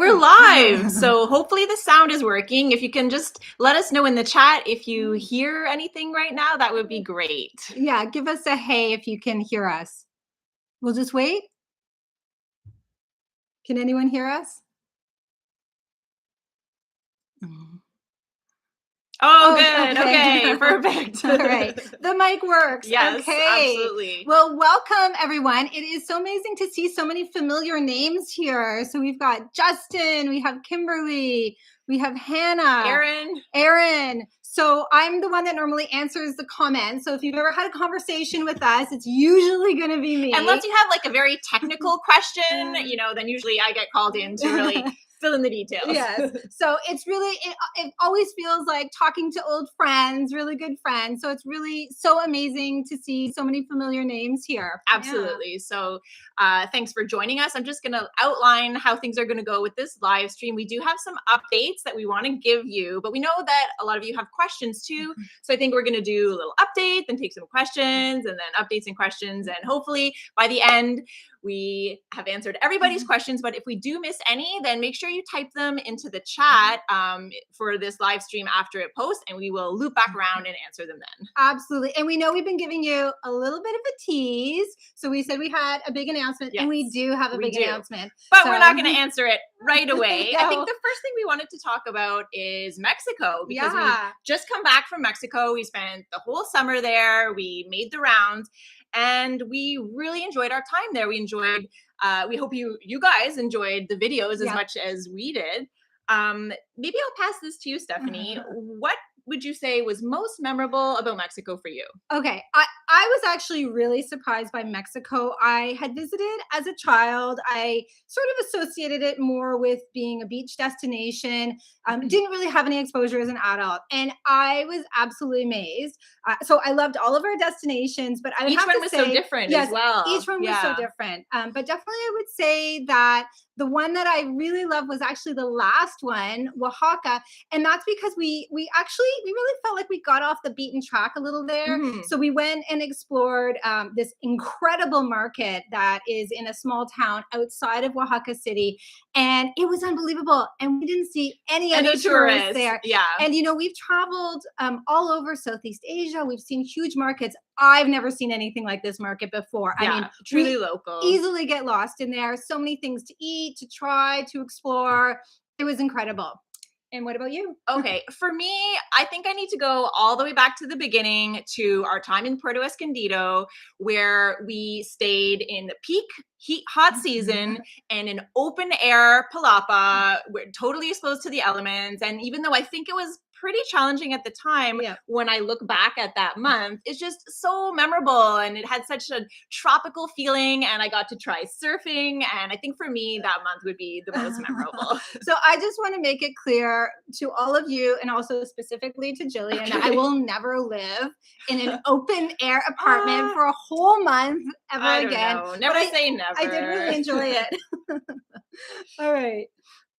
we're live. So hopefully the sound is working. If you can just let us know in the chat if you hear anything right now, that would be great. Yeah, give us a hey if you can hear us. We'll just wait. Can anyone hear us? Oh, good. Okay, perfect. All right. The mic works. Yes, okay. Absolutely. Well, welcome everyone. It is so amazing to see so many familiar names here. So we've got Justin, we have Kimberly, we have Hannah, Aaron. So I'm the one that normally answers the comments. So if you've ever had a conversation with us, it's usually going to be me. Unless you have like a very technical question, then usually I get called in to really fill in the details. Yes. So it's really, it always feels like talking to old friends, really good friends. So it's really so amazing to see so many familiar names here. Absolutely. Yeah. So thanks for joining us. I'm just going to outline how things are going to go with this live stream. We do have some updates that we want to give you, but we know that a lot of you have questions too. So I think we're going to do a little update, then take some questions, and then updates and questions. And hopefully by the end, we have answered everybody's questions, but if we do miss any, then make sure you type them into the chat for this live stream after it posts, and we will loop back around and answer them then. Absolutely. And we know we've been giving you a little bit of a tease. So we said we had a big announcement, and we do have a big announcement. But we're not going to answer it right away. No. I think the first thing we wanted to talk about is Mexico, because we just come back from Mexico. We spent the whole summer there. We made the rounds. And we really enjoyed our time there. We enjoyed, we hope you guys enjoyed the videos as much as we did. Maybe I'll pass this to you, Stephanie. What would you say was most memorable about Mexico for you? Okay, I was actually really surprised by Mexico. I had visited as a child. I sort of associated it more with being a beach destination. Didn't really have any exposure as an adult. And I was absolutely amazed. So I loved all of our destinations, but I would each have one to was say, so different as well. Each one was so different. But definitely I would say that the one that I really loved was actually the last one, Oaxaca. And that's because we really felt like we got off the beaten track a little there. So we went and explored this incredible market that is in a small town outside of Oaxaca City. And it was unbelievable. And we didn't see any other tourists there. Yeah. And, we've traveled all over Southeast Asia. We've seen huge markets. I've never seen anything like this market before. Yeah, I mean, truly local. Easily get lost in there. So many things to eat, to try, to explore. It was incredible. And what about you? Okay, for me, I think I need to go all the way back to the beginning to our time in Puerto Escondido, where we stayed in the peak hot season in an open air palapa. We're totally exposed to the elements. And even though I think it was pretty challenging at the time, when I look back at that month, it's just so memorable, and it had such a tropical feeling, and I got to try surfing, and I think for me that month would be the most memorable. So I just want to make it clear to all of you, and also specifically to Gillian, that I will never live in an open air apartment for a whole month ever again. Never say never. I did really enjoy it. All right.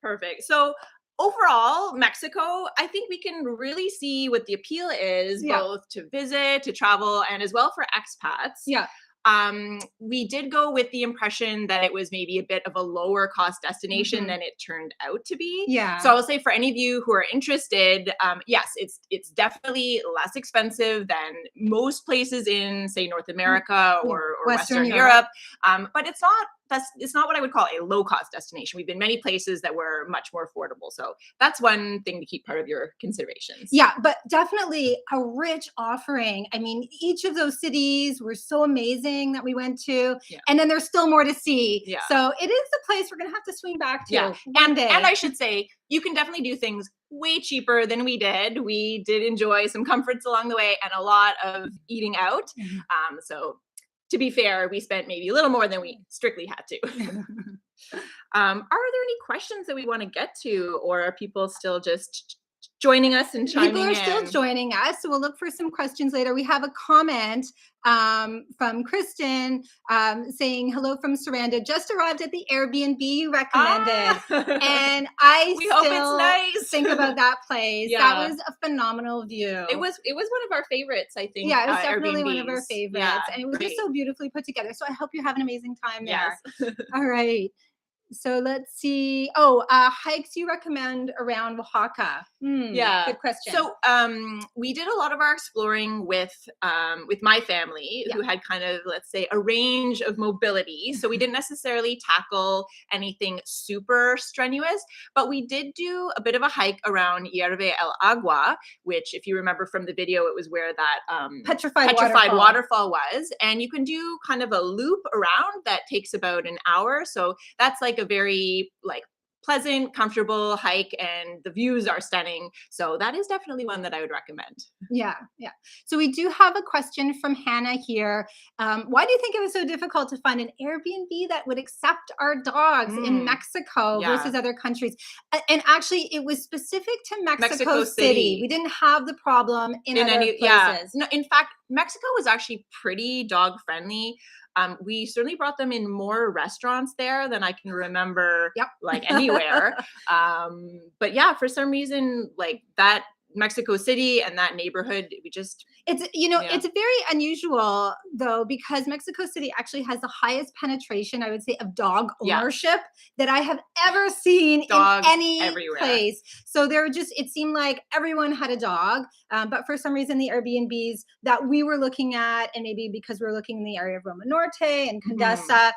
Perfect. So overall, Mexico, I think we can really see what the appeal is, both to visit, to travel, and as well for expats. Yeah. We did go with the impression that it was maybe a bit of a lower cost destination than it turned out to be. Yeah. So I will say for any of you who are interested, yes, it's definitely less expensive than most places in, say, North America or Western Europe. But it's not what I would call a low cost destination. We've been many places that were much more affordable. So that's one thing to keep part of your considerations. Yeah, but definitely a rich offering. I mean, each of those cities were so amazing that we went to, and then there's still more to see. Yeah. So it is the place we're going to have to swing back to one day. And I should say, you can definitely do things way cheaper than we did. We did enjoy some comforts along the way and a lot of eating out. So to be fair, we spent maybe a little more than we strictly had to. Are there any questions that we want to get to, or are people still just joining us and chiming in? People are still joining us, so we'll look for some questions later. We have a comment from Kristen saying, hello from Saranda, just arrived at the Airbnb you recommended. And we hope it's nice. Think about that place. That was a phenomenal view. It was one of our favorites, I think. Yeah, it was definitely one of our favorites. Yeah, and it was just so beautifully put together. So I hope you have an amazing time there. All right. So let's see. Hikes you recommend around Oaxaca? Yeah. Good question. So we did a lot of our exploring with my family, Yeah. who had kind of, let's say, a range of mobility. So we didn't necessarily tackle anything super strenuous, but we did do a bit of a hike around Hierve el Agua, which, if you remember from the video, it was where that Petrified waterfall was. And you can do kind of a loop around that takes about an hour. So that's like a very like pleasant, comfortable hike, and the views are stunning. So that is definitely one that I would recommend. Yeah, yeah. So we do have a question from Hannah here. Why do you think it was so difficult to find an Airbnb that would accept our dogs in Mexico Yeah. versus other countries? And actually, it was specific to Mexico City. City. We didn't have the problem in other places. Yeah. No, in fact, Mexico was actually pretty dog friendly. We certainly brought them in more restaurants there than I can remember, Yep. like anywhere. But yeah, for some reason, like that Mexico City and that neighborhood, we just It's very unusual though, because Mexico City actually has the highest penetration, I would say, of dog ownership that I have ever seen Dogs in any everywhere. place. So it seemed like everyone had a dog. But for some reason, the Airbnbs that we were looking at, and maybe because we were looking in the area of Roma Norte and Condesa,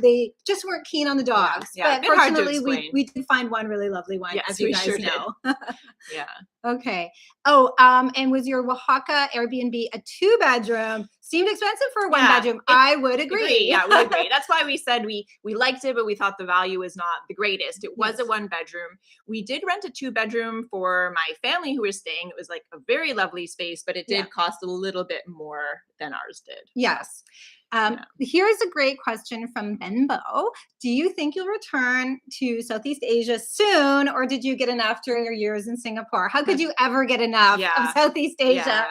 they just weren't keen on the dogs. Yeah, But fortunately, we did find one really lovely one, Yes, as you guys know. Yeah. Okay. And was your Oaxaca Airbnb a 2-bedroom? Seemed expensive for a 1-bedroom. I would agree. Yeah, we agree. That's why we said we liked it, but we thought the value was not the greatest. It was a 1-bedroom. We did rent a 2-bedroom for my family who was staying. It was like a very lovely space, but it did cost a little bit more than ours did. Yes. Here's a great question from Benbo. Do you think you'll return to Southeast Asia soon, or did you get enough during your years in Singapore? How could you ever get enough of Southeast Asia?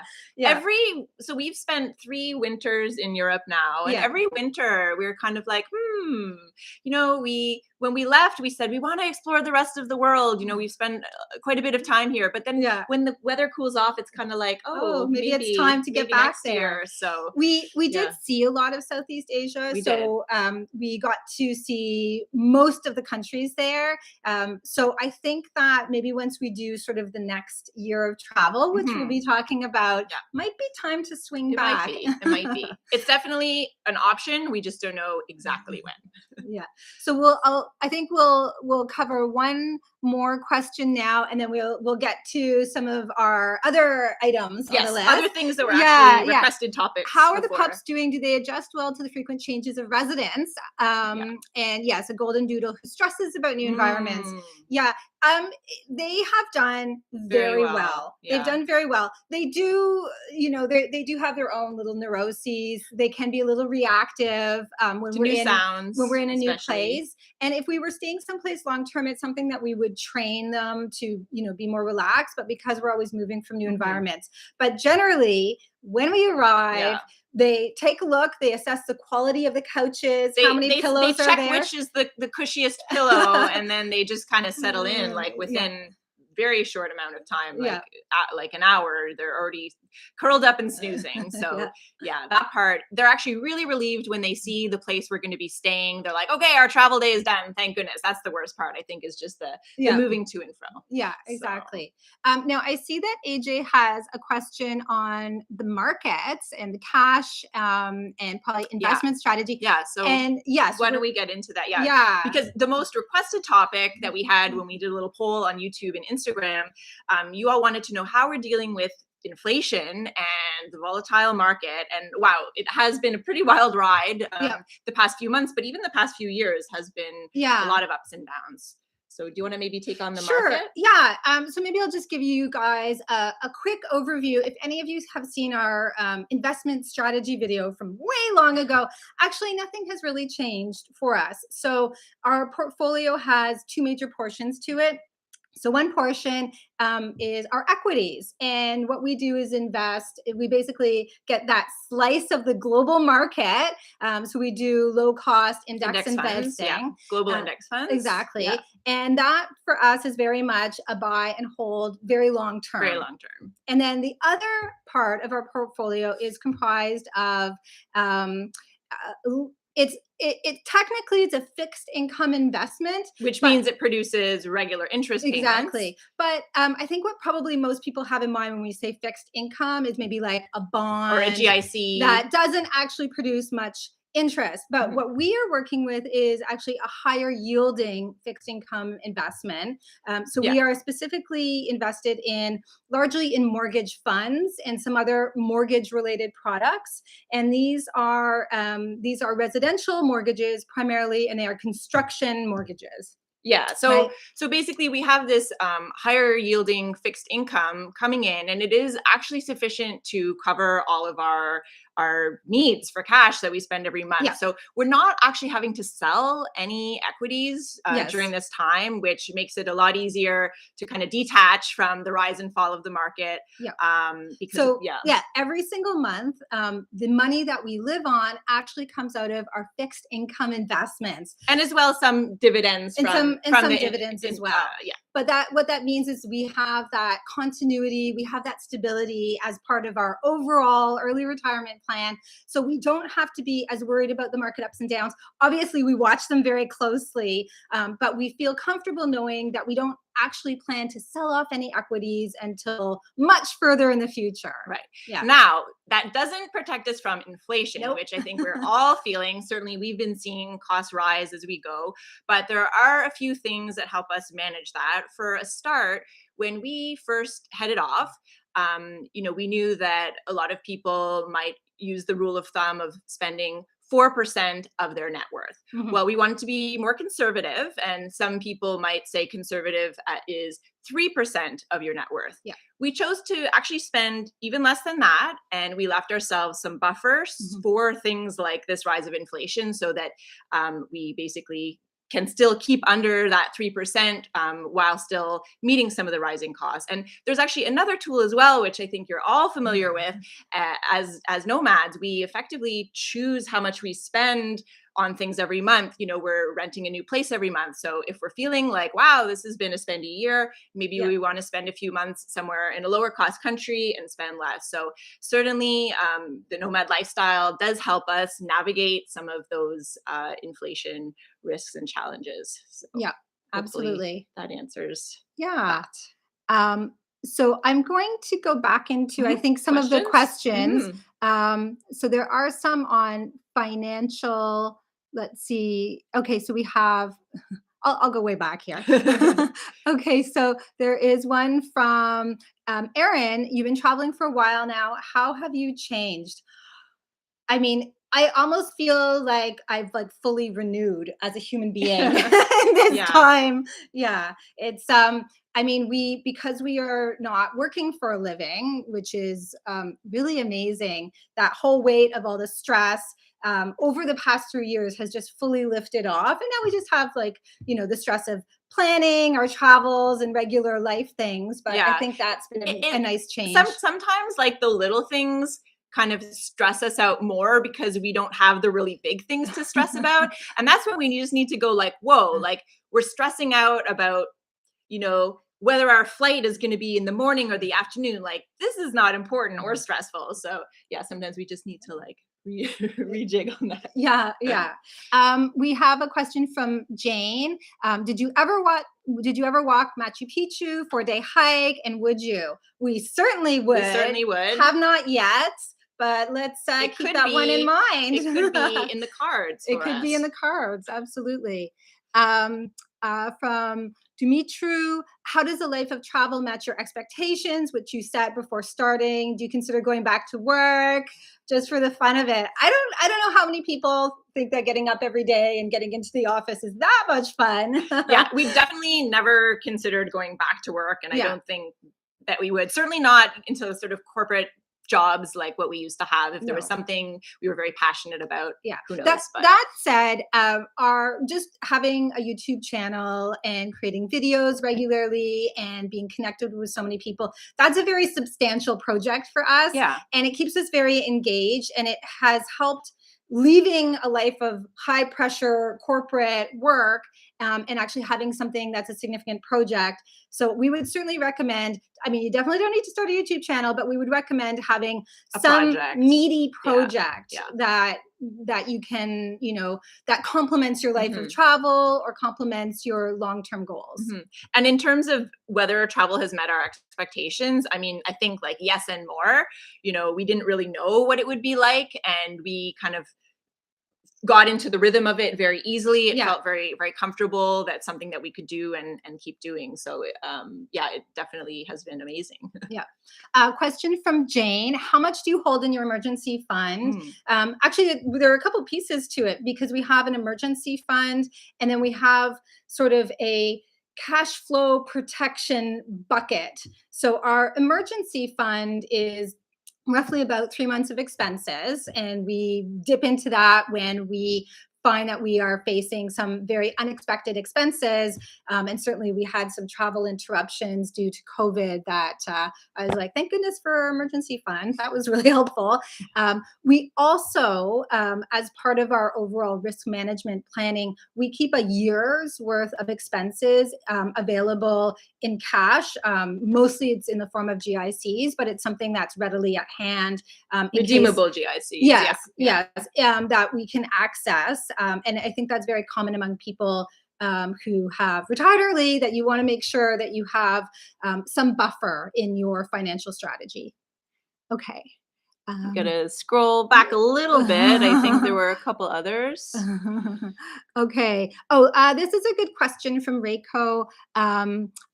So we've spent 3 winters in Europe now, and every winter we were kind of like, when we left, we said we want to explore the rest of the world. We've spent quite a bit of time here, but then when the weather cools off, it's kind of like, maybe it's time to get back there. So we did see a lot of Southeast Asia. We got to see most of the countries there. So I think that maybe once we do sort of the next year of travel, which we'll be talking about, might be time to swing back. It might be. It's definitely an option. We just don't know exactly when. Yeah. So I think we'll cover one more question now, and then we'll get to some of our other items on the list. Other things that were actually requested topics. How are the pups doing? Do they adjust well to the frequent changes of residence? And yes, a golden doodle who stresses about new environments. Yeah. They have done very well. They've done very well. They do, they do have their own little neuroses. They can be a little reactive when we're in a new place. And if we were staying someplace long term, it's something that we would train them to, be more relaxed. But because we're always moving from new environments, but generally when we arrive, they take a look, they assess the quality of the couches, how many pillows are there. They check which is the cushiest pillow, and then they just kind of settle in like within very short amount of time, like an hour, they're already curled up and snoozing. So that part, they're actually really relieved when they see the place we're going to be staying. They're like, okay, our travel day is done. Thank goodness. That's the worst part, I think, is just the moving to and fro. Yeah, exactly. Now I see that AJ has a question on the markets and the cash and probably investment strategy. So why don't we get into that? Because the most requested topic that we had when we did a little poll on YouTube and Instagram, you all wanted to know how we're dealing with inflation and the volatile market. And wow, it has been a pretty wild ride the past few months, but even the past few years has been a lot of ups and downs. So do you want to maybe take on the market? Yeah. So maybe I'll just give you guys a quick overview. If any of you have seen our investment strategy video from way long ago, actually nothing has really changed for us. So our portfolio has 2 major portions to it. So one portion is our equities. And what we do is invest. We basically get that slice of the global market. So we do low cost index investing. Global index funds. Exactly. And that for us is very much a buy and hold, very long term. Very long term. And then the other part of our portfolio is comprised of technically it's a fixed income investment, Which but means it produces regular interest payments. exactly. But I think what probably most people have in mind when we say fixed income is maybe like a Or a bond GIC. that doesn't actually produce much interest. But what we are working with is actually a higher yielding fixed income investment. So Yeah. we are specifically invested in largely in mortgage funds and some other mortgage related products. And these are residential mortgages primarily, and they are construction mortgages. Yeah. Right. So basically we have this higher yielding fixed income coming in, and it is actually sufficient to cover all of our needs for cash that we spend every month. Yeah. So we're not actually having to sell any equities Yes. during this time, which makes it a lot easier to kind of detach from the rise and fall of the market. Yeah. Because So every single month, the money that we live on actually comes out of our fixed income investments, and as well some dividends and from some the dividends as well. Yeah. But what that means is we have that continuity, we have that stability as part of our overall early retirement plan. So we don't have to be as worried about the market ups and downs. Obviously, we watch them very closely, but we feel comfortable knowing that we don't actually plan to sell off any equities until much further in the future. Right. Yeah. Now, that doesn't protect us from inflation, Nope. which I think we're all feeling. Certainly, we've been seeing costs rise as we go, but there are a few things that help us manage that. For a start, when we first headed off, we knew that a lot of people might use the rule of thumb of spending 4% of their net worth. Mhm. Well, we wanted to be more conservative, and some people might say conservative is 3% of your net worth. Yeah. We chose to actually spend even less than that, and we left ourselves some buffers for things like this rise of inflation, so that we basically can still keep under that 3% while still meeting some of the rising costs. And there's actually another tool as well, which I think you're all familiar with. As nomads, we effectively choose how much we spend on things every month. We're renting a new place every month. So if we're feeling like, wow, this has been a spendy year, maybe we want to spend a few months somewhere in a lower cost country and spend less. So certainly the nomad lifestyle does help us navigate some of those inflation risks and challenges. So Yeah, absolutely. that answers Yeah. that. So I'm going to go back into, I think, some of the Questions? questions. So there are some on financial. Let's see. Okay, so we have. I'll go way back here. Okay, so there is one from Erin. You've been traveling for a while now. How have you changed? I mean, I almost feel like I've fully renewed as a human being in this time. Yeah. It's I mean, because we are not working for a living, which is really amazing, that whole weight of all the stress over the past 3 years has just fully lifted off. And now we just have the stress of planning our travels and regular life things. But I think that's been a nice change. Sometimes the little things kind of stress us out more because we don't have the really big things to stress about. And that's when we just need to go whoa, we're stressing out about, whether our flight is going to be in the morning or the afternoon. This is not important or stressful. So yeah, sometimes we just need to rejig on that. Yeah. We have a question from Jane. Did you ever walk Machu Picchu 4-day hike, and would you? We certainly would. Have not yet, but let's keep that one in mind. It could be in the cards. It could be in the cards. Absolutely. From Dumitru, how does the life of travel match your expectations, which you set before starting? Do you consider going back to work just for the fun of it? I don't know how many people think that getting up every day and getting into the office is that much fun. Yeah, we've definitely never considered going back to work, and I don't think that we would. Certainly not into sort of corporate jobs like what we used to have. If there was something we were very passionate about, who knows? That said, our just having a YouTube channel and creating videos regularly and being connected with so many people, that's a very substantial project for us. Yeah. And it keeps us very engaged, and it has helped leaving a life of high pressure corporate work and actually having something that's a significant project. So we would certainly recommend, I mean, you definitely don't need to start a YouTube channel, but we would recommend having some meaty project that that you can, that complements your life of Mhm. travel or complements your long-term goals. Mhm. And in terms of whether travel has met our expectations, I mean, I think like yes and more. We didn't really know what it would be like, and we kind of got into the rhythm of it very easily. It Yeah. felt very, very comfortable. That's something that we could do and keep doing. So, yeah, it definitely has been amazing. Yeah. Question from Jane. How much do you hold in your emergency fund? Mm. Actually, there are a couple pieces to it because we have an emergency fund and then we have sort of a cash flow protection bucket. So our emergency fund is roughly about 3 months of expenses, and we dip into that when we find that we are facing some very unexpected expenses. And certainly we had some travel interruptions due to COVID that I was like, thank goodness for our emergency fund. That was really helpful. We also, as part of our overall risk management planning, we keep a year's worth of expenses available in cash. Mostly it's in the form of GICs, but it's something that's readily at hand. Redeemable GICs. Yes, Yeah. yes, that we can access. And I think that's very common among people who have retired early, that you want to make sure that you have some buffer in your financial strategy. Okay. I'm gonna scroll back a little bit. I think there were a couple others. Okay. This is a good question from Reiko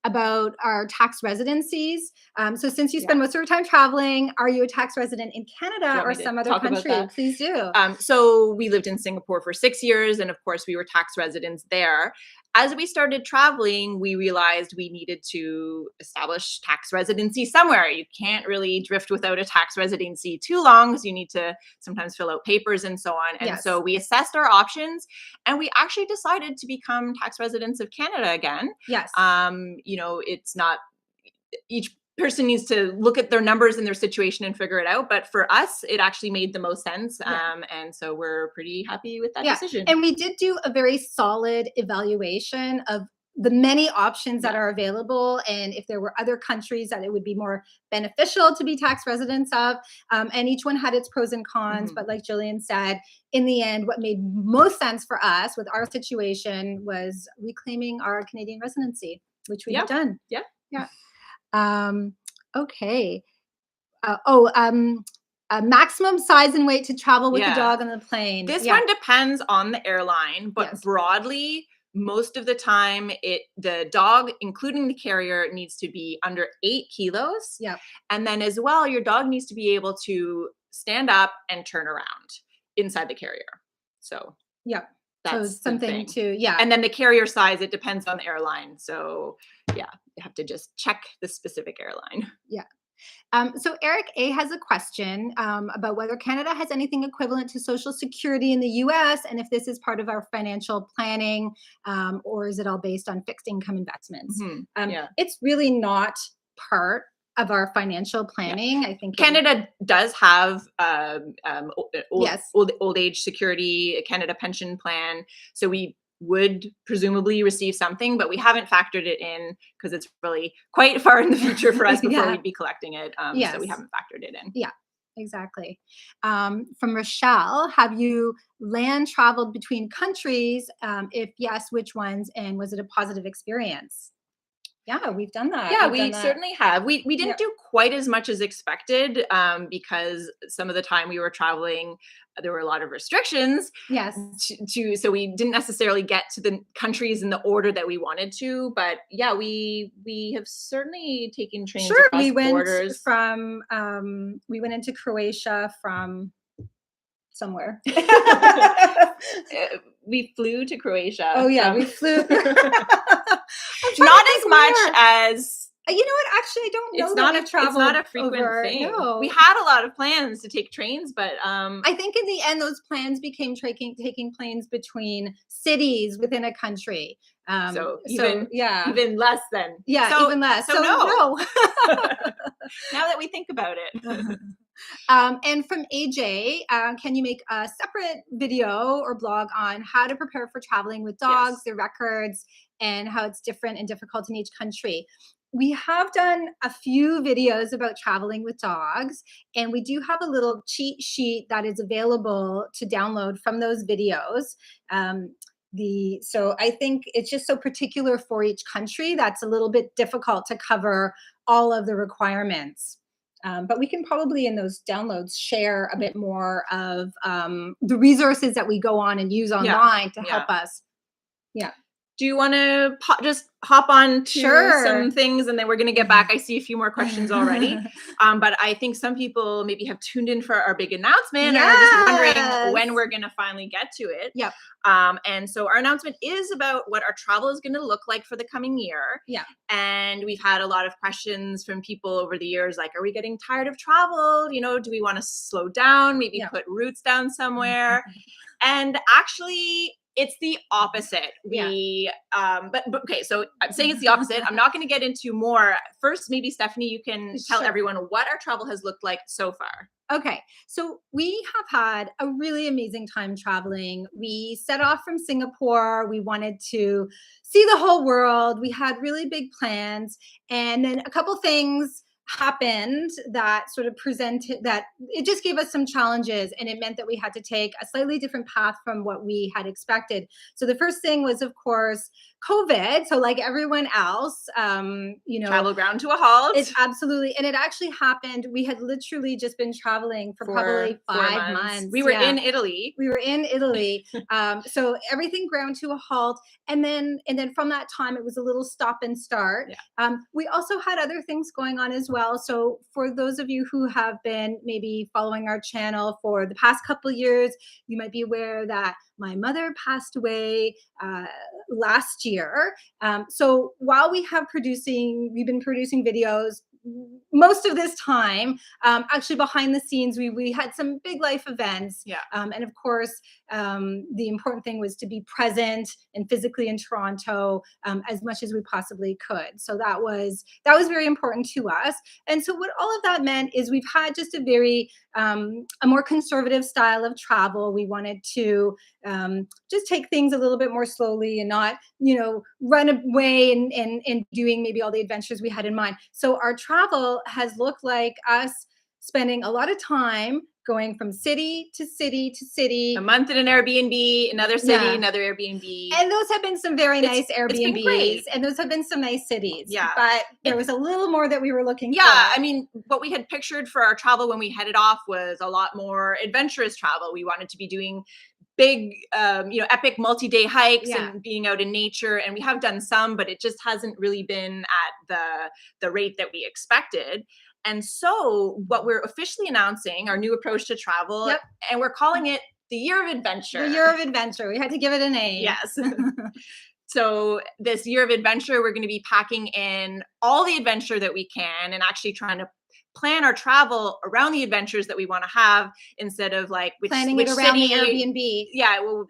about our tax residencies. So since you spend Yeah. most of your time traveling, are you a tax resident in Do Canada you want or me to some other talk about country? that? Please do. So we lived in Singapore for 6 years, and of course, we were tax residents there. As we started traveling, we realized we needed to establish tax residency somewhere. You can't really drift without a tax residency too long, because you need to sometimes fill out papers and so on. And Yes. so we assessed our options, and we actually decided to become tax residents of Canada again. Yes. It's not each person needs to look at their numbers and their situation and figure it out. But for us, it actually made the most sense. Yeah. And so we're pretty happy with that Yeah. decision. And we did do a very solid evaluation of the many options that Yeah. are available, and if there were other countries that it would be more beneficial to be tax residents of. And each one had its pros and cons. Mhm. But like Gillian said, in the end, what made most sense for us with our situation was reclaiming our Canadian residency, which we have done. Yeah. Yeah. Okay. A maximum size and weight to travel with the Yeah. dog on the plane. This Yeah. one depends on the airline, but Yes. broadly, most of the time, the dog, including the carrier, needs to be under 8 kilos. Yeah. And then as well, your dog needs to be able to stand up and turn around inside the carrier. So Yeah. So that's the something thing. to, yeah. And then the carrier size, it depends on the airline. So yeah, you have to just check the specific airline. Yeah. So Eric A has a question about whether Canada has anything equivalent to Social Security in the US, and if this is part of our financial planning, or is it all based on fixed income investments? Yeah. It's really not part of our financial planning. I think Canada does have Yes. old age security, a Canada pension plan. So we would presumably receive something, but we haven't factored it in because it's really quite far in the future for us before Yeah. we'd be collecting it. Yes. So we haven't factored it in. Yeah, exactly. From Rochelle, have you land traveled between countries? If yes, which ones? And was it a positive experience? Yeah, we've done that. Yeah, We've we done that. certainly have. We didn't Yep. do quite as much as expected because some of the time we were traveling, there were a lot of restrictions. Yes. So we didn't necessarily get to the countries in the order that we wanted to. But yeah, we have certainly taken trains Sure. across We went borders. from we went into Croatia from somewhere. We flew to Croatia. Oh yeah, we flew. I'm trying to Not think as much where. as You know what? Actually, I don't know it's that not we a it's traveled not a frequent over. thing. No. We had a lot of plans to take trains, but I think in the end, those plans became taking planes between cities within a country. so yeah, even less than even less. So no. no. Now that we think about it. And from AJ, can you make a separate video or blog on how to prepare for traveling with dogs, Yes. their records, and how it's different and difficult in each country? we have done a few videos about traveling with dogs, and we do have a little cheat sheet that is available to download from those videos. So I think it's just so particular for each country that's a little bit difficult to cover all of the requirements. But we can probably in those downloads share a bit more of the resources that we go on and use online to help us. Yeah. Do you want to just hop on to some things and then we're going to get back? I see a few more questions already. But I think some people maybe have tuned in for our big announcement and are just wondering when we're going to finally get to it. Yep. And so our announcement is about what our travel is going to look like for the coming year. Yeah. And we've had a lot of questions from people over the years, like, are we getting tired of travel? You know, do we want to slow down, maybe put roots down somewhere? And actually, it's the opposite. But okay, so I'm saying it's the opposite. I'm not going to get into more. First, maybe Stephanie, you can tell everyone what our travel has looked like so far. Okay, so we have had a really amazing time traveling. We set off from Singapore. We wanted to see the whole world. We had really big plans, and then a couple things happened that sort of presented that it just gave us some challenges, and it meant that we had to take a slightly different path from what we had expected. So the first thing was, of course, COVID. So like everyone else, travel ground to a halt. It's absolutely. And it actually happened. We had literally just been traveling for probably 5 months. We were in Italy. So everything ground to a halt. And then from that time, it was a little stop and start. Yeah. We also had other things going on as well. So for those of you who have been maybe following our channel for the past couple of years, you might be aware that my mother passed away last year. So while we've been producing videos most of this time, actually behind the scenes, we had some big life events. Yeah. And of course, the important thing was to be present and physically in Toronto as much as we possibly could. So that was very important to us. And so what all of that meant is we've had just a more conservative style of travel. We wanted to just take things a little bit more slowly and not, run away and doing maybe all the adventures we had in mind. So our travel has looked like us spending a lot of time going from city to city to city. A month in an Airbnb, another city, another Airbnb. And those have been some very nice Airbnbs. And those have been some nice cities. Yeah. But there was a little more that we were looking for. Yeah. I mean, what we had pictured for our travel when we headed off was a lot more adventurous travel. We wanted to be doing big, epic multi-day hikes and being out in nature. And we have done some, but it just hasn't really been at the rate that we expected. And so what we're officially announcing, our new approach to travel, and we're calling it the Year of Adventure. The Year of Adventure. We had to give it a name. Yes. So this Year of Adventure, we're going to be packing in all the adventure that we can and actually trying to plan our travel around the adventures that we want to have instead of like planning which it around city. The Airbnb. Yeah, well,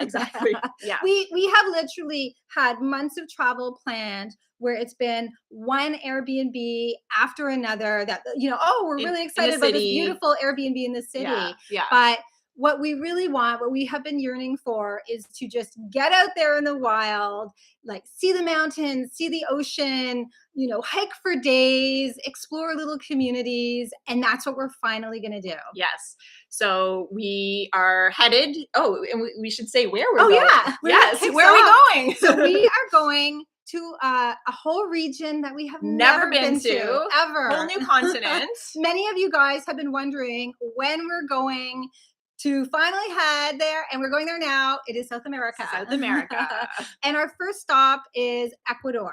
exactly. Yeah. We have literally had months of travel planned where it's been one Airbnb after another that, we're really excited about this beautiful Airbnb in the city. Yeah. But what we really want, what we have been yearning for is to just get out there in the wild, like see the mountains, see the ocean, hike for days, explore little communities. And that's what we're finally going to do. Yes. So we are headed. Oh, and we should say where we're going. Yeah. Yes. Where are we going? So we are going to a whole region that we have never been to ever. Whole new continent. Many of you guys have been wondering when we're going to finally head there, and we're going there now. It is South America. South America. And our first stop is Ecuador.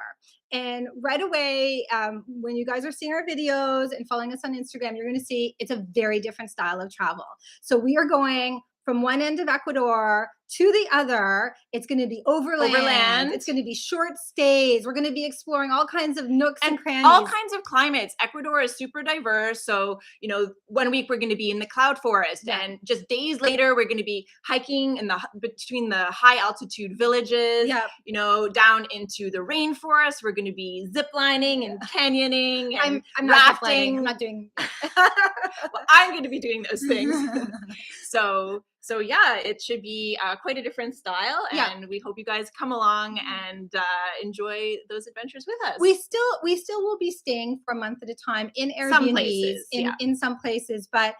And right away, when you guys are seeing our videos and following us on Instagram, you're going to see it's a very different style of travel. So we are going from one end of Ecuador to the other. It's going to be overland. It's going to be short stays. We're going to be exploring all kinds of nooks and crannies. All kinds of climates. Ecuador is super diverse. So, 1 week we're going to be in the cloud forest, and just days later we're going to be hiking between the high altitude villages. Down into the rainforest. We're going to be ziplining and canyoning and I'm rafting. I'm not doing. Well, I'm going to be doing those things. So So yeah, it should be quite a different style, Yeah. and we hope you guys come along and enjoy those adventures with us. We still will be staying for a month at a time in Some Airbnbs places, yeah. in some places, but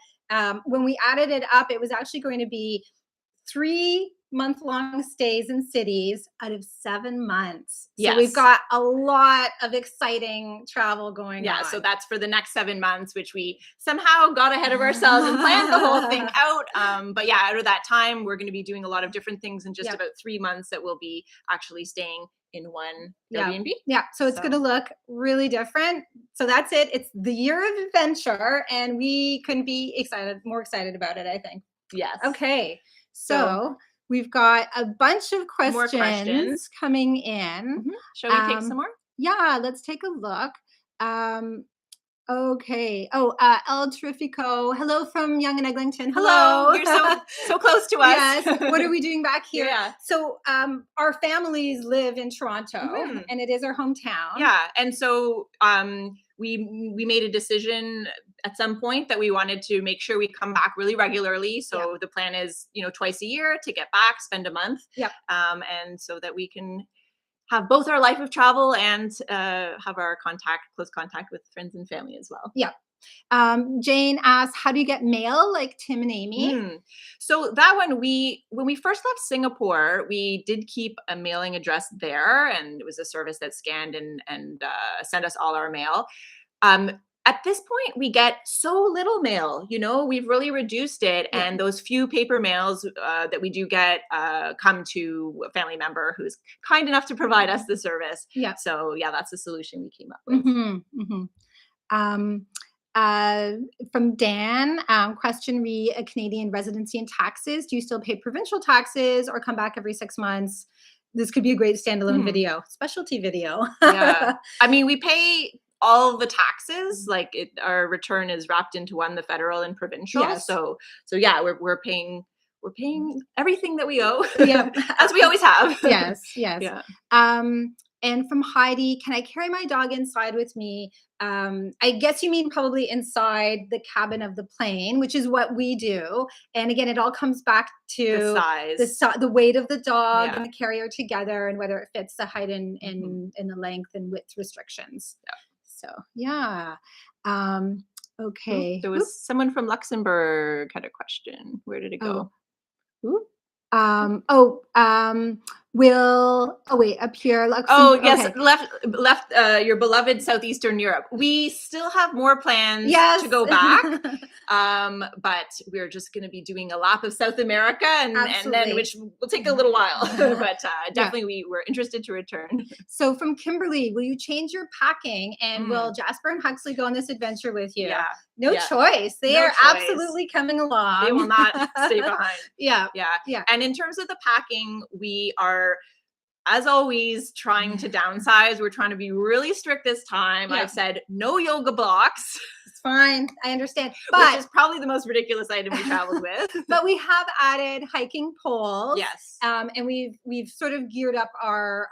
when we added it up, it was actually going to be 3-month-long stays in cities out of 7 months. So we've Yes. got a lot of exciting travel going on. Yeah, so that's for the next 7 months, which we somehow got ahead of ourselves and planned the whole thing out. But yeah, out of that time, we're going to be doing a lot of different things in just Yep. about 3 months that we'll be actually staying in one Yeah. Airbnb. Yeah, so it's going to look really different. So that's it. It's the year of adventure, and we couldn't be more excited about it, I think. Yes. Okay. So we've got a bunch of More questions coming in. Shall we take some more? Yeah, let's take a look. Okay. Oh, El Terrifico. Hello from Young and Eglinton. Hello. You're so close to us. Yes. What are we doing back here? Yeah. So our families live in Toronto, and it is our hometown. Yeah. And so we made a decision at some point that we wanted to make sure we come back really regularly. So the plan is, twice a year to get back, spend a month. Yep. And so that we can have both our life of travel and have our close contact with friends and family as well. Yeah. Jane asked, how do you get mail like Tim and Amy? So that one, when we first left Singapore, we did keep a mailing address there, and it was a service that scanned and sent us all our mail. At this point, we get so little mail, we've really reduced it. Yeah. And those few paper mails that we do get come to a family member who's kind enough to provide us the service. Yeah. So yeah, that's the solution we came up with. From Dan, question re a Canadian residency and taxes. Do you still pay provincial taxes or come back every 6 months? This could be a great standalone video, specialty video. Yeah. I mean, we pay all the taxes, like our return is wrapped into one, the federal and provincial. Yes. So yeah, we're paying everything that we owe. Yeah. As we always have. Yes. Yeah. And from Heidi, can I carry my dog inside with me? I guess you mean probably inside the cabin of the plane, which is what we do. And again, it all comes back to the size, the weight of the dog and the carrier together, and whether it fits the height and the length and width restrictions. Yeah. So yeah. Okay. There was someone from Luxembourg had a question. Where did it go? Up here. Oh yes, left your beloved Southeastern Europe. We still have more plans to go back, but we're just going to be doing a lap of South America, and then which will take a little while. But definitely we're interested to return. So from Kimberly, will you change your packing, and will Jasper and Huxley go on this adventure with you? Yeah. No choice. They are absolutely coming along. They will not stay behind. Yeah. And in terms of the packing, we are, as always, trying to downsize. We're trying to be really strict this time. I've said no yoga blocks. It's fine. I understand. But which is probably the most ridiculous item we traveled with. But we have added hiking poles. Yes. And we've sort of geared up our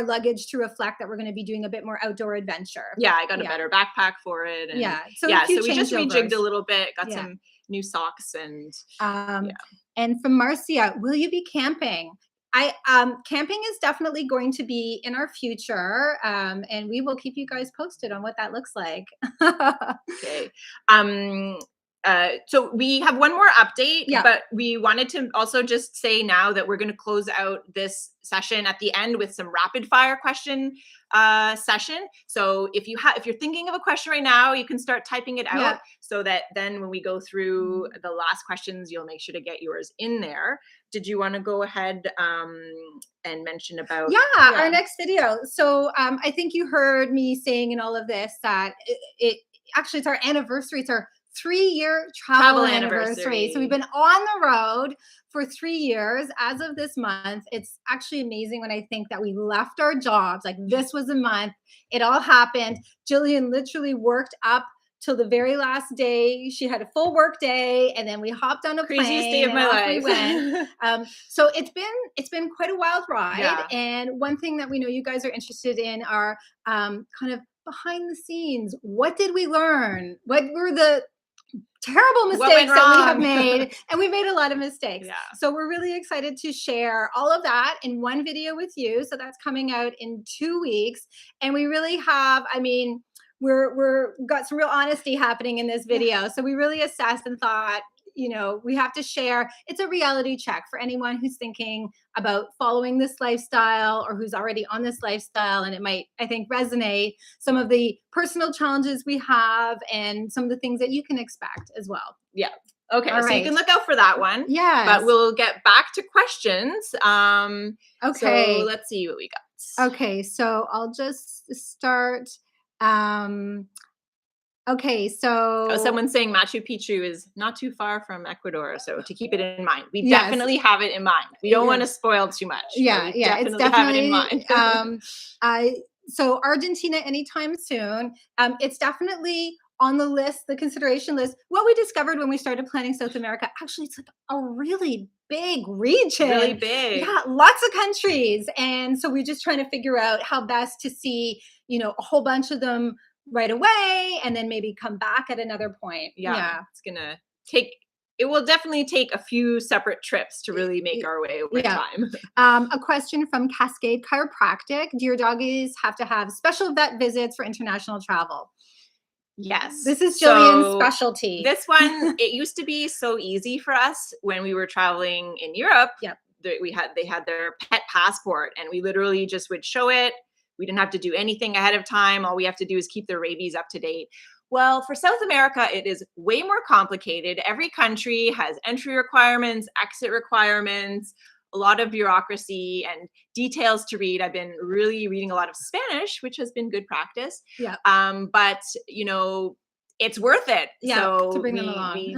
luggage to reflect that we're going to be doing a bit more outdoor adventure. Yeah, I got a better backpack for it. And so we just rejigged a little bit, got some new socks and And from Marcia, will you be camping? Camping is definitely going to be in our future, and we will keep you guys posted on what that looks like. Okay. So we have one more update, but we wanted to also just say now that we're going to close out this session at the end with some rapid fire question session. So if you're thinking of a question right now, you can start typing it out so that then when we go through the last questions, you'll make sure to get yours in there. Did you want to go ahead and mention about our next video? So I think you heard me saying in all of this that it's our anniversary. It's our 3-year travel anniversary. So we've been on the road for 3 years as of this month. It's actually amazing when I think that we left our jobs. Like, this was a month. It all happened. Gillian literally worked up till the very last day. She had a full work day, and then we hopped on a plane. Craziest day of my life. We went. So it's been quite a wild ride. Yeah. And one thing that we know you guys are interested in are kind of behind the scenes. What did we learn? What were the terrible What went mistakes that we have wrong? made, and we made a lot of mistakes. Yeah. So we're really excited to share all of that in one video with you. So that's coming out in 2 weeks, and we really have, I mean, we're got some real honesty happening in this video. So we really assessed and thought, you know, we have to share. It's a reality check for anyone who's thinking about following this lifestyle or who's already on this lifestyle, and it might, I think, resonate some of the personal challenges we have and some of the things that you can expect as well. Yeah. Okay. All So you right. can look out for that one. Yes. But we'll get back to questions. Okay. So let's see what we got. Okay. So I'll just start. Okay. So Oh, someone's saying Machu Picchu is not too far from Ecuador, so to keep it in mind. We Yes. definitely have it in mind. We don't want to spoil too much. Yeah, we yeah, it's have it in definitely. mind. So Argentina anytime soon. It's definitely on the list, the consideration list. What we discovered when we started planning South America, actually, it's like a really big region. Really big. Yeah, lots of countries, and so we're just trying to figure out how best to see, you know, a whole bunch of them right away, and then maybe come back at another point. Yeah. It's gonna take. It will definitely take a few separate trips to really make our way over time. A question from Cascade Chiropractic. Do your doggies have to have special vet visits for international travel? Yes. This is Gillian's specialty. This one, it used to be so easy for us when we were traveling in Europe. Yep. They had their pet passport, and we literally just would show it. We didn't have to do anything ahead of time. All we have to do is keep their rabies up to date. Well, for South America, it is way more complicated. Every country has entry requirements, exit requirements, a lot of bureaucracy and details to read. I've been really reading a lot of Spanish, which has been good practice. Yeah. But you know, it's worth it. Yeah, so to bring them along. we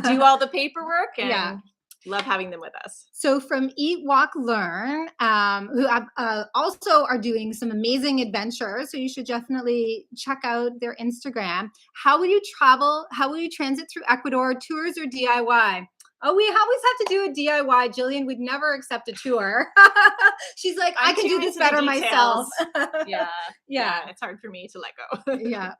do all the paperwork and Yeah. love having them with us. So from Eat, Walk, Learn, who also are doing some amazing adventures. So you should definitely check out their Instagram. How will you travel? How will you transit through Ecuador? Tours or DIY? Oh, we always have to do a DIY. Jillian would never accept a tour. She's like, I can do this better myself. Yeah. It's hard for me to let go. Yeah.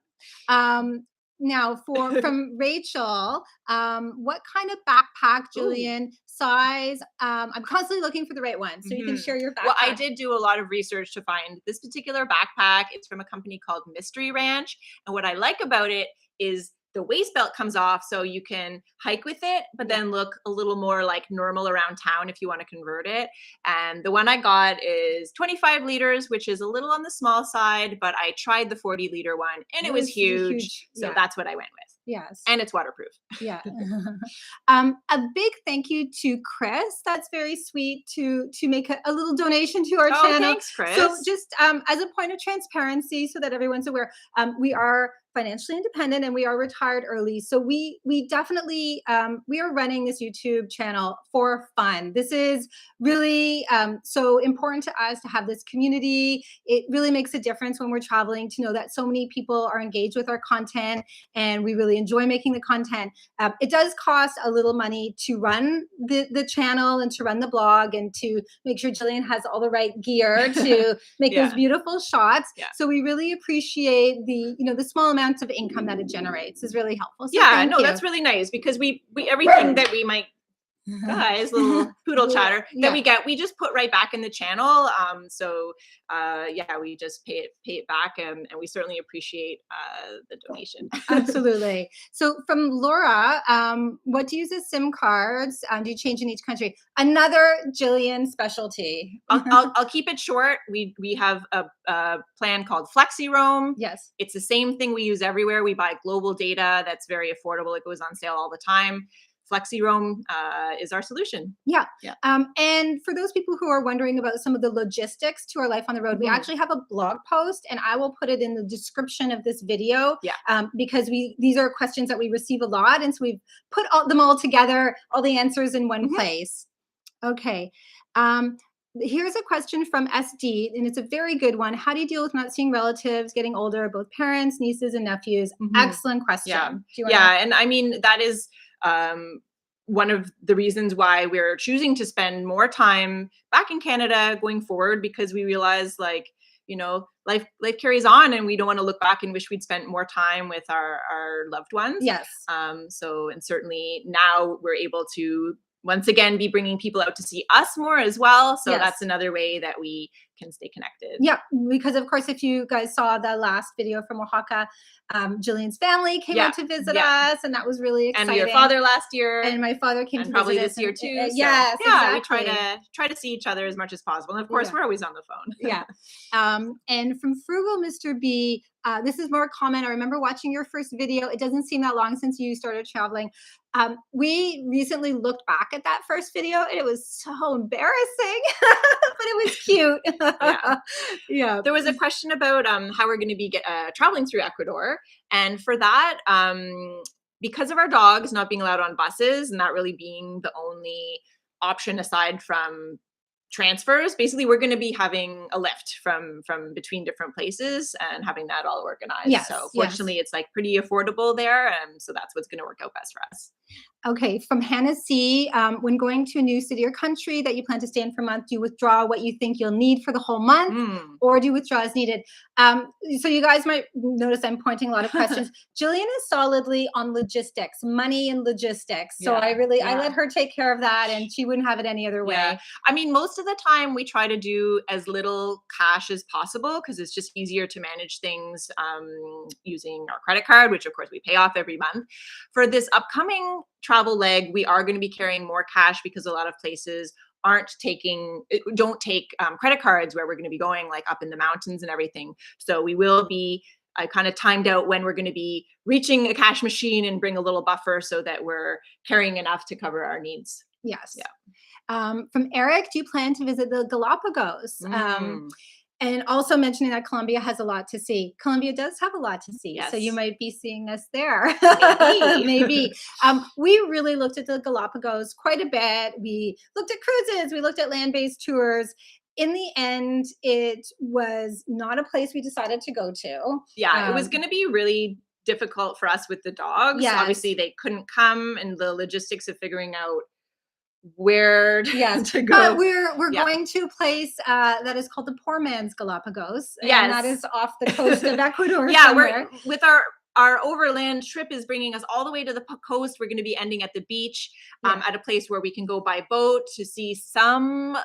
Now from Rachel, what kind of backpack, Gillian, size? I'm constantly looking for the right one, so you can share your backpack. Well, I did do a lot of research to find this particular backpack. It's from a company called Mystery Ranch, and what I like about it is the waist belt comes off, so you can hike with it, but then look a little more like normal around town if you want to convert it. And the one I got is 25 liters, which is a little on the small side, but I tried the 40-liter one and it was huge. So that's what I went with. Yes. And it's waterproof. Yeah. A big thank you to Chris. That's very sweet to make a little donation to our channel. Thanks, Chris. So just as a point of transparency so that everyone's aware, we are financially independent and we are retired early. So we definitely, we are running this YouTube channel for fun. This is really so important to us to have this community. It really makes a difference when we're traveling to know that so many people are engaged with our content and we really enjoy making the content. It does cost a little money to run the channel and to run the blog and to make sure Gillian has all the right gear to make those beautiful shots. So we really appreciate the small amount of income that it generates is really helpful. So that's really nice because we everything that we might guys, little poodle chatter that we get, we just put right back in the channel. We just pay it back, and we certainly appreciate the donation. Absolutely. So from Laura, what do you use as SIM cards? Do you change in each country? Another Gillian specialty. I'll keep it short. We have a plan called Flexi Roam. Yes. It's the same thing we use everywhere. We buy global data that's very affordable. It goes on sale all the time. Flexi Roam is our solution. Yeah. And for those people who are wondering about some of the logistics to our life on the road, we actually have a blog post, and I will put it in the description of this video. Because these are questions that we receive a lot, and so we've put them all together, all the answers in one place. Okay. Here's a question from SD, and it's a very good one. How do you deal with not seeing relatives getting older, both parents, nieces, and nephews? Excellent question. And I mean, that is one of the reasons why we're choosing to spend more time back in Canada going forward, because we realize, like, life carries on, and we don't want to look back and wish we'd spent more time with our loved ones. Yes. And certainly now we're able to once again be bringing people out to see us more as well. So Yes. that's another way that we can stay connected. Yeah, because of course, if you guys saw the last video from Oaxaca, Gillian's family came out to visit us, and that was really exciting. And your father last year, and my father came to probably visit this year us, too. So, yes, exactly. We try to see each other as much as possible, and of course, we're always on the phone. Yeah. And from Frugal Mr. B, this is more common. I remember watching your first video. It doesn't seem that long since you started traveling. We recently looked back at that first video, and it was so embarrassing, but it was cute. Yeah. There was a question about how we're going to be traveling through Ecuador, and for that, because of our dogs not being allowed on buses and that really being the only option aside from transfers, basically we're going to be having a lift from between different places and having that all organized. Yes, so fortunately it's like pretty affordable there, and so that's what's going to work out best for us. Okay, from Hannah C. When going to a new city or country that you plan to stay in for a month, do you withdraw what you think you'll need for the whole month, or do you withdraw as needed? So you guys might notice I'm pointing a lot of questions. Gillian is solidly on logistics, money and logistics. So I let her take care of that, and she wouldn't have it any other way. Yeah. I mean, most of the time we try to do as little cash as possible because it's just easier to manage things using our credit card, which of course we pay off every month. For this upcoming travel leg, we are going to be carrying more cash because a lot of places don't take credit cards where we're going to be going, like up in the mountains and everything. So we will be kind of timed out when we're going to be reaching a cash machine and bring a little buffer so that we're carrying enough to cover our needs. Yes. Yeah. From Eric, do you plan to visit the Galapagos? And also mentioning that Colombia has a lot to see. Colombia does have a lot to see. Yes. So you might be seeing us there. Maybe. We really looked at the Galapagos quite a bit. We looked at cruises. We looked at land-based tours. In the end, it was not a place we decided to go to. Yeah, it was going to be really difficult for us with the dogs. Yes. Obviously, they couldn't come, and the logistics of figuring out where to go. But we're going to a place that is called the Poor Man's Galapagos. Yes. And that is off the coast of Ecuador. We're with our overland trip is bringing us all the way to the coast. We're going to be ending at the beach at a place where we can go by boat to see some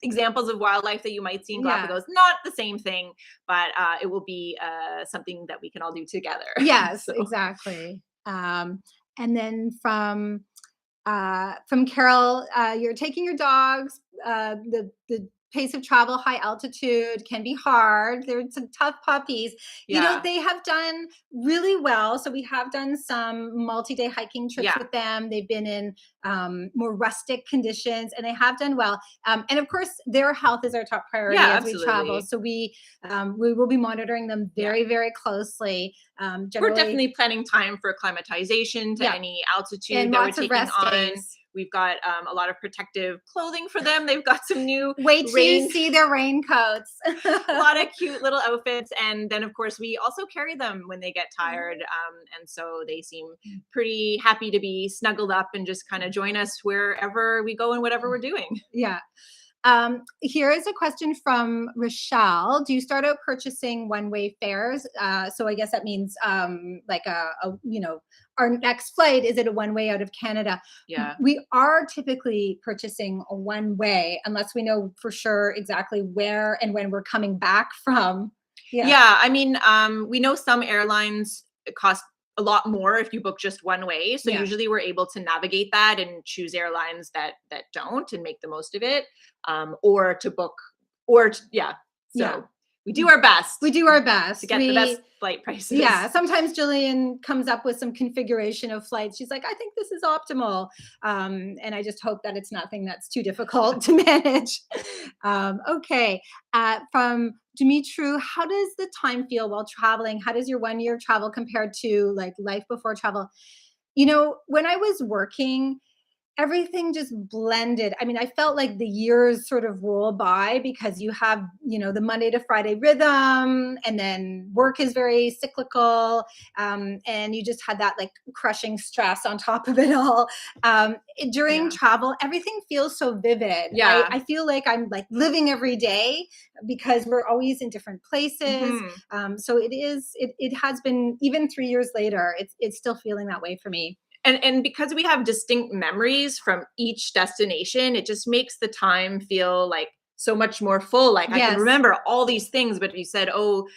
examples of wildlife that you might see in Galapagos. Not the same thing, but it will be something that we can all do together. Yes, exactly. And then from Carol, you're taking your dogs. The pace of travel, high altitude can be hard. They're some tough puppies. You know, they have done really well. So we have done some multi-day hiking trips with them. They've been in more rustic conditions, and they have done well. And of course, their health is our top priority as we travel. So we will be monitoring them very, very closely. We're definitely planning time for acclimatization to any altitude and that lots we're of taking rest on. days. We've got a lot of protective clothing for them. They've got some new Wait till you see their raincoats. A lot of cute little outfits. And then, of course, we also carry them when they get tired. And so they seem pretty happy to be snuggled up and just kind of join us wherever we go and whatever we're doing. Yeah. Here is a question from Rochelle. Do you start out purchasing one-way fares? So I guess that means like our next flight, is it a one-way out of Canada? Yeah. We are typically purchasing a one-way unless we know for sure exactly where and when we're coming back from. Yeah. I mean, we know some airlines cost a lot more if you book just one way. So usually we're able to navigate that and choose airlines that don't and make the most of it. Or to book, So we do our best. We do our best to get the best flight prices. Yeah. Sometimes Gillian comes up with some configuration of flights. She's like, I think this is optimal. And I just hope that it's nothing that's too difficult to manage. Okay. From Dimitru, how does the time feel while traveling? How does your 1 year of travel compare to like life before travel? You know, when I was working, everything just blended. I mean, I felt like the years sort of roll by because you have, the Monday to Friday rhythm, and then work is very cyclical. And you just had that like crushing stress on top of it all. During Yeah. travel, everything feels so vivid. Yeah. I feel like I'm like living every day because we're always in different places. Mhm. So it has been, even 3 years later, it's still feeling that way for me. And because we have distinct memories from each destination, it just makes the time feel like so much more full. Like I can Yes. remember all these things, but if you said, "Oh,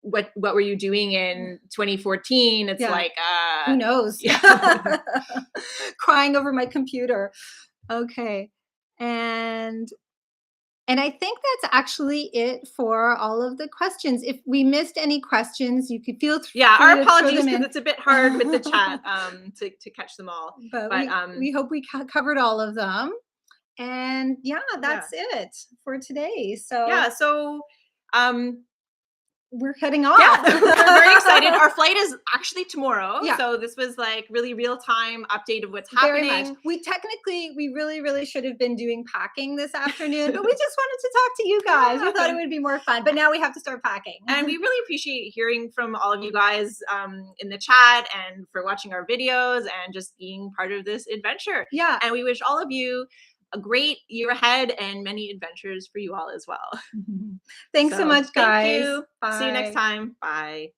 what were you doing in 2014?" It's Yeah. like, Who knows? yeah. Crying over my computer. Okay. And I think that's actually it for all of the questions. If we missed any questions, you could feel Yeah, free our to throw apologies them because in. it's a bit hard with the chat to catch them all. But But we hope we covered all of them. And yeah, yeah. that's it for today. Yeah, So so um we're heading yeah, off. we're very excited. Our flight is actually tomorrow. Yeah. So this was like really real time update of what's Very much. happening. We really, really should have been doing packing this afternoon, but we just wanted to talk to you guys. We thought it Yeah. would be more fun, but now we have to start packing. And we really appreciate hearing from all of you guys in the chat and for watching our videos and just being part of this adventure. Yeah. And we wish all of you a great year ahead and many adventures for you all as well. Thanks so much, Thank guys. you. See you next Bye. time. Bye.